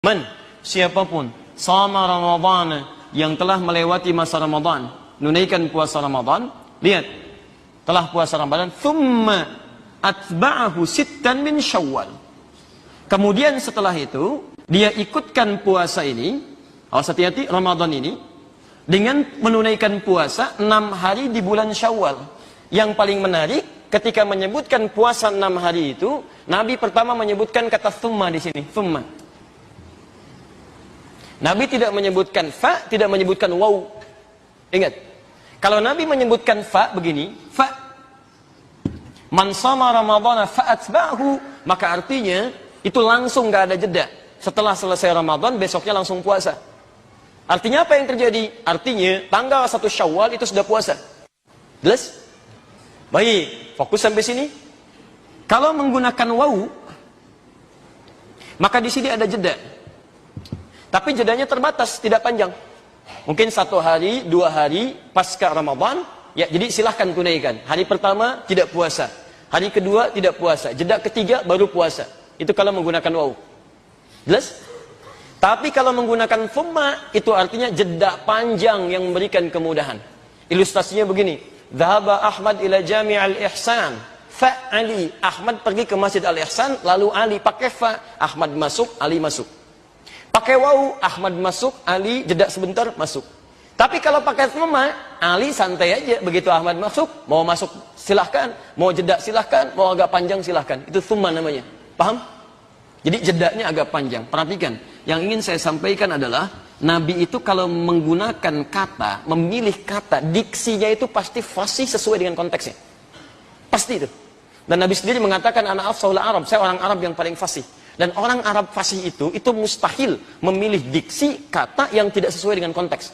Man, siapapun sama Ramadhan, yang telah melewati masa Ramadan, menunaikan puasa Ramadan, lihat, telah puasa Ramadan, thumma atba'ahu sittan min Syawal. Kemudian setelah itu dia ikutkan puasa ini, awas hati-hati, Ramadan ini dengan menunaikan puasa 6 hari di bulan Syawal. Yang paling menarik, ketika menyebutkan puasa 6 hari itu, Nabi pertama menyebutkan kata thumma di sini, thumma. Nabi tidak menyebutkan fa, tidak menyebutkan waw. Ingat, kalau Nabi menyebutkan fa begini, fa, man sama Ramadhana fa'atba'hu, maka artinya itu langsung gak ada jeda. Setelah selesai Ramadan, besoknya langsung puasa. Artinya apa yang terjadi? Artinya tanggal 1 Syawal itu sudah puasa. Jelas? Baik, fokus sampai sini. Kalau menggunakan waw, maka di sini ada jeda. Tapi jedanya terbatas, tidak panjang. Mungkin 1 hari, 2 hari pasca Ramadan, ya jadi silahkan tunaikan. Hari pertama tidak puasa, hari kedua tidak puasa, jeda ketiga baru puasa. Itu kalau menggunakan waw. Jelas? Tapi kalau menggunakan thumma, itu artinya jeda panjang yang memberikan kemudahan. Ilustrasinya begini, dhahaba Ahmad ila Jami' al-Ihsan, fa Ali. Ahmad pergi ke Masjid Al-Ihsan, lalu Ali pakai fa, Ahmad masuk, Ali masuk. Pakai waw, Ahmad masuk, Ali jeda sebentar masuk. Tapi kalau pakai thumma, Ali santai aja. Begitu Ahmad masuk, mau masuk silahkan, mau jeda silahkan, mau agak panjang silahkan. Itu thumma namanya. Paham? Jadi jedanya agak panjang. Perhatikan, yang ingin saya sampaikan adalah Nabi itu kalau menggunakan kata, memilih kata, diksinya itu pasti fasih sesuai dengan konteksnya. Pasti itu. Dan Nabi sendiri mengatakan, ana afsahul Arab, saya orang Arab yang paling fasih. Dan orang Arab fasih itu mustahil memilih diksi kata yang tidak sesuai dengan konteks.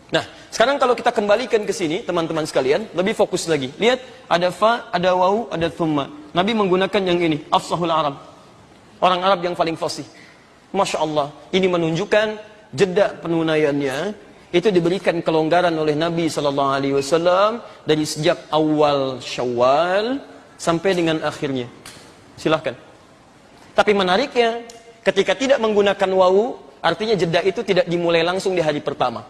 Nah, sekarang kalau kita kembalikan ke sini, teman-teman sekalian, lebih fokus lagi. Lihat, ada fa, ada waw, ada thumma. Nabi menggunakan yang ini, afsahul Arab. Orang Arab yang paling fasih. Masya Allah, ini menunjukkan jeda penunaiannya itu diberikan kelonggaran oleh Nabi SAW dari sejak awal Syawal sampai dengan akhirnya. Silahkan. Tapi menariknya, ketika tidak menggunakan wawu, artinya jeda itu tidak dimulai langsung di hari pertama.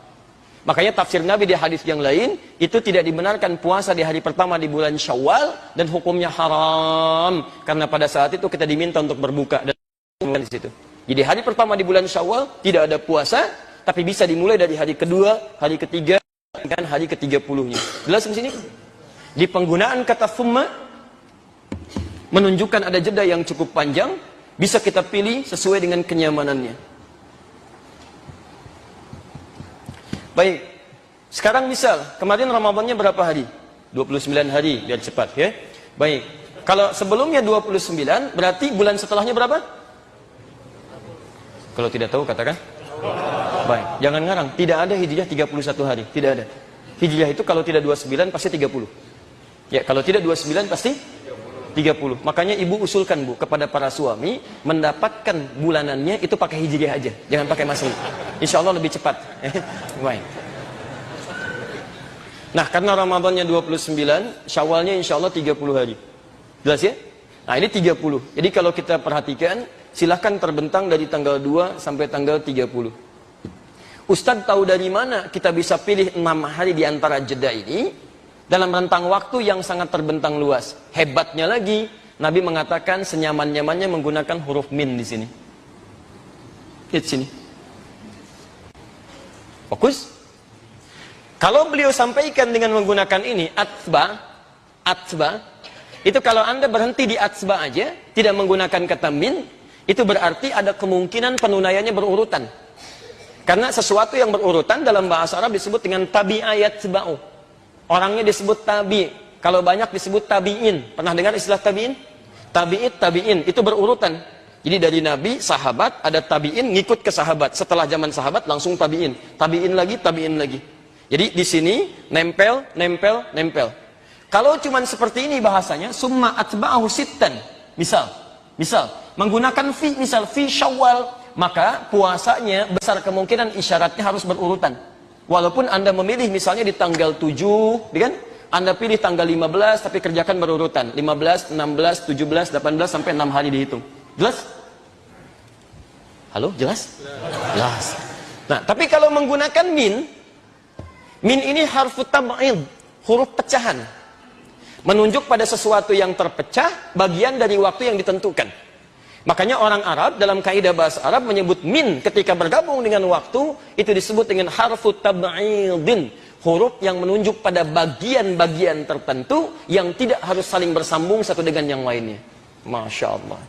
Makanya tafsir Nabi di hadis yang lain, itu tidak dibenarkan puasa di hari pertama di bulan Syawal, dan hukumnya haram. Karena pada saat itu kita diminta untuk berbuka. Dan di situ. Jadi hari pertama di bulan Syawal, tidak ada puasa, tapi bisa dimulai dari hari kedua, hari ketiga, dan hari ke-30-nya. Jelas di sini? Di penggunaan kata thumma, menunjukkan ada jeda yang cukup panjang, bisa kita pilih sesuai dengan kenyamanannya. Baik, sekarang misal, kemarin Ramadannya berapa hari? 29 hari, biar cepat ya. Baik, kalau sebelumnya 29, berarti bulan setelahnya berapa? Kalau tidak tahu katakan. Baik, jangan ngarang, tidak ada hijriah 31 hari, tidak ada. Hijriah itu kalau tidak 29 pasti 30. Ya, kalau tidak 29 pasti 30. Makanya ibu usulkan bu kepada para suami mendapatkan bulanannya itu pakai hijriah aja, jangan pakai masehi. Insya Allah lebih cepat. Baik. Nah, karena Ramadannya 29, Syawalnya insya Allah 30 hari. Jelas ya? Nah, ini 30. Jadi kalau kita perhatikan, silahkan terbentang dari tanggal 2 sampai tanggal 30. Ustadz tahu dari mana kita bisa pilih 6 hari di antara jeda ini? Dalam rentang waktu yang sangat terbentang luas. Hebatnya lagi, Nabi mengatakan senyaman-nyamannya menggunakan huruf min di sini. Lihat sini. Fokus. Kalau beliau sampaikan dengan menggunakan ini, atba, itu kalau Anda berhenti di atba aja, tidak menggunakan kata min, itu berarti ada kemungkinan penunaiannya berurutan. Karena sesuatu yang berurutan dalam bahasa Arab disebut dengan tabi'ayat seba'u. Orangnya disebut tabi, kalau banyak disebut tabi'in. Pernah dengar istilah tabi'in? Tabi'in, itu berurutan. Jadi dari Nabi, sahabat, ada tabi'in, ngikut ke sahabat. Setelah zaman sahabat, langsung tabi'in. Tabi'in lagi, tabi'in lagi. Jadi di sini, nempel. Kalau cuman seperti ini bahasanya, summa atba'ahu sittan. Misal, menggunakan fi, misal, fi Syawal, maka puasanya besar kemungkinan isyaratnya harus berurutan. Walaupun Anda memilih misalnya di tanggal 7, kan? Anda pilih tanggal 15, tapi kerjakan berurutan. 15, 16, 17, 18, sampai 6 hari dihitung. Jelas? Halo, jelas? Jelas. Nah, tapi kalau menggunakan min ini harfu tab'id, huruf pecahan. Menunjuk pada sesuatu yang terpecah, bagian dari waktu yang ditentukan. Makanya orang Arab dalam kaidah bahasa Arab menyebut min ketika bergabung dengan waktu, itu disebut dengan harfu tab'idin, huruf yang menunjuk pada bagian-bagian tertentu yang tidak harus saling bersambung satu dengan yang lainnya. Masya Allah.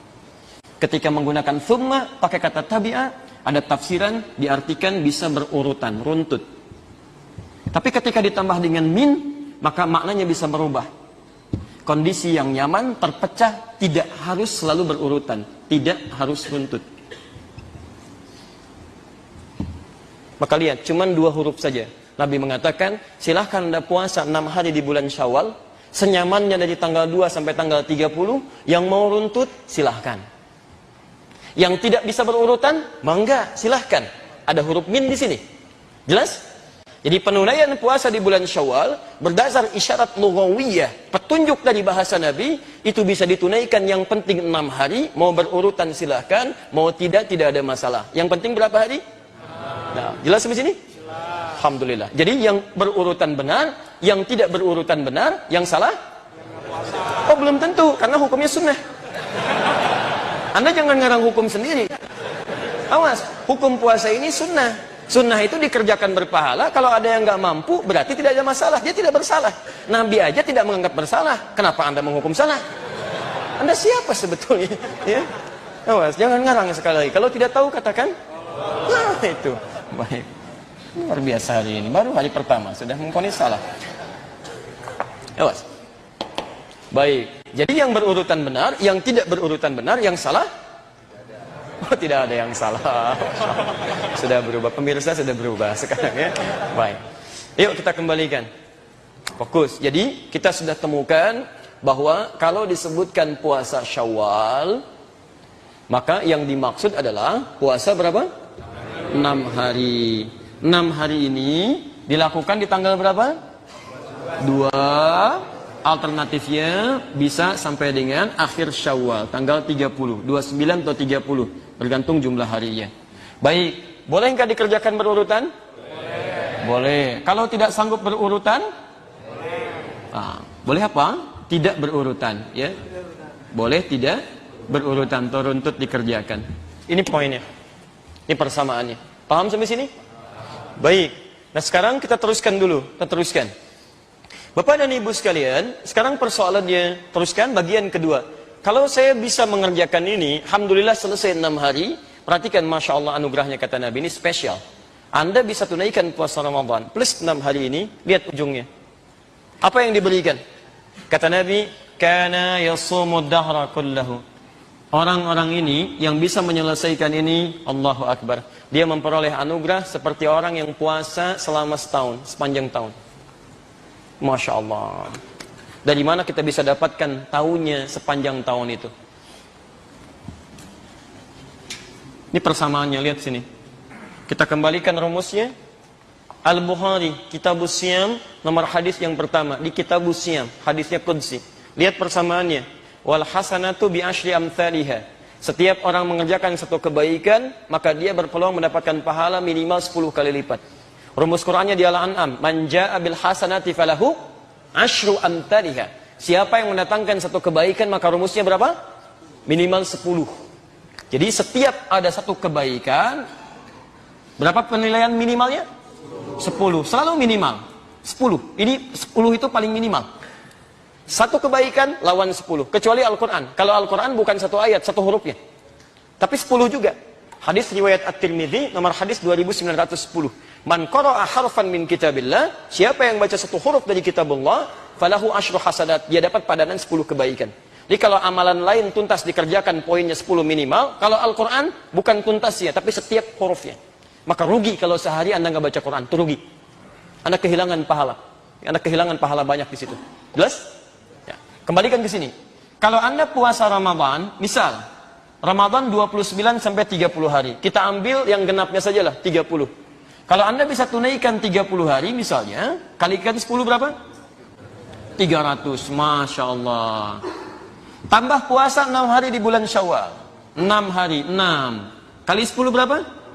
Ketika menggunakan thumma pakai kata tabi'ah, ada tafsiran diartikan bisa berurutan, runtut. Tapi ketika ditambah dengan min, maka maknanya bisa berubah. Kondisi yang nyaman, terpecah, tidak harus selalu berurutan, tidak harus runtut. Maka lihat, cuman 2 huruf saja. Nabi mengatakan, silahkan Anda puasa 6 hari di bulan Syawal, senyamannya dari tanggal 2 sampai tanggal 30, yang mau runtut, silahkan. Yang tidak bisa berurutan, mangga, silahkan. Ada huruf min di sini. Jelas? Jadi penunaian puasa di bulan Syawal berdasar isyarat lughawiyah, petunjuk dari bahasa Nabi, itu bisa ditunaikan yang penting 6 hari, mau berurutan silahkan, mau tidak ada masalah. Yang penting berapa hari? Nah, jelas sampai sini? Alhamdulillah. Jadi yang berurutan benar, yang tidak berurutan benar, yang salah? Oh, belum tentu, karena hukumnya sunnah. Anda jangan ngarang hukum sendiri. Awas, hukum puasa ini sunnah. Sunnah itu dikerjakan berpahala. Kalau ada yang nggak mampu, berarti tidak ada masalah. Dia tidak bersalah. Nabi aja tidak menganggap bersalah. Kenapa Anda menghukum salah? Anda siapa sebetulnya? Ya? Awas, jangan ngarang sekali lagi. Kalau tidak tahu, katakan. Nah, itu. Baik. Luar biasa hari ini. Baru hari pertama, sudah memponis salah. Awas. Baik. Jadi yang berurutan benar, yang tidak berurutan benar, yang salah? Oh, tidak ada yang salah. Sudah berubah, pemirsa sudah berubah sekarang ya. Baik. Yuk kita kembalikan. Fokus. Jadi kita sudah temukan bahwa kalau disebutkan puasa Syawal, maka yang dimaksud adalah puasa berapa? 6 hari. 6 hari ini dilakukan di tanggal berapa? 2. Alternatifnya bisa sampai dengan akhir Syawal, tanggal 30, 29 atau 30, bergantung jumlah harinya. Baik, bolehkah dikerjakan berurutan? Boleh. Kalau tidak sanggup berurutan? Boleh apa? Tidak berurutan, ya. Boleh tidak berurutan, runtut dikerjakan. Ini poinnya. Ini persamaannya. Paham sampai sini? Baik. Nah, sekarang kita teruskan dulu. Kita teruskan. Bapak dan Ibu sekalian, sekarang persoalannya, teruskan bagian kedua. Kalau saya bisa mengerjakan ini, alhamdulillah selesai 6 hari, perhatikan Masya Allah anugerahnya kata Nabi, ini spesial. Anda bisa tunaikan puasa Ramadan, plus 6 hari ini, lihat ujungnya. Apa yang diberikan? Kata Nabi, kana yasumud dahra kullahu. Orang-orang ini yang bisa menyelesaikan ini, Allahu Akbar. Dia memperoleh anugerah seperti orang yang puasa selama setahun, sepanjang tahun. Masya Allah. Dari mana kita bisa dapatkan tahunnya sepanjang tahun itu? Ini persamaannya, lihat sini. Kita kembalikan rumusnya. Al-Bukhari, Kitabus Siyam, nomor hadis yang pertama. Di Kitabus Siyam, hadisnya Qudsi. Lihat persamaannya. Wal hasanatu bi asyri amthaliha. Setiap orang mengerjakan satu kebaikan, maka dia berpeluang mendapatkan pahala minimal 10 kali lipat. Rumus Qur'annya di Al-An'am, man jaa bil hasanati falahu asyru amthaliha. Siapa yang mendatangkan satu kebaikan, maka rumusnya berapa? Minimal 10. Jadi setiap ada satu kebaikan, berapa penilaian minimalnya? 10. Selalu minimal 10. Ini 10 itu paling minimal. Satu kebaikan lawan 10. Kecuali Al-Quran. Kalau Al-Quran bukan satu ayat, satu hurufnya, tapi 10 juga. Hadis riwayat At-Tirmidzi nomor hadis 2910. Man qara'a harfan min kitabillah, siapa yang baca satu huruf dari kitabullah, falahu asyru hasanat, dia dapat padanan 10 kebaikan. Jadi kalau amalan lain tuntas dikerjakan poinnya 10 minimal, kalau Al-Quran bukan tuntasnya tapi setiap hurufnya. Maka rugi kalau sehari Anda nggak baca Quran, itu rugi. Anda kehilangan pahala. Anda kehilangan pahala banyak di situ. Jelas? Ya. Kembalikan ke sini. Kalau Anda puasa Ramadan, misal Ramadan 29 sampai 30 hari. Kita ambil yang genapnya sajalah 30. Kalau Anda bisa tunaikan 30 hari misalnya, kalikan 10 berapa? 300. Masya Allah. Tambah puasa 6 hari di bulan Syawal. 6 hari, 6. Kali 10 berapa?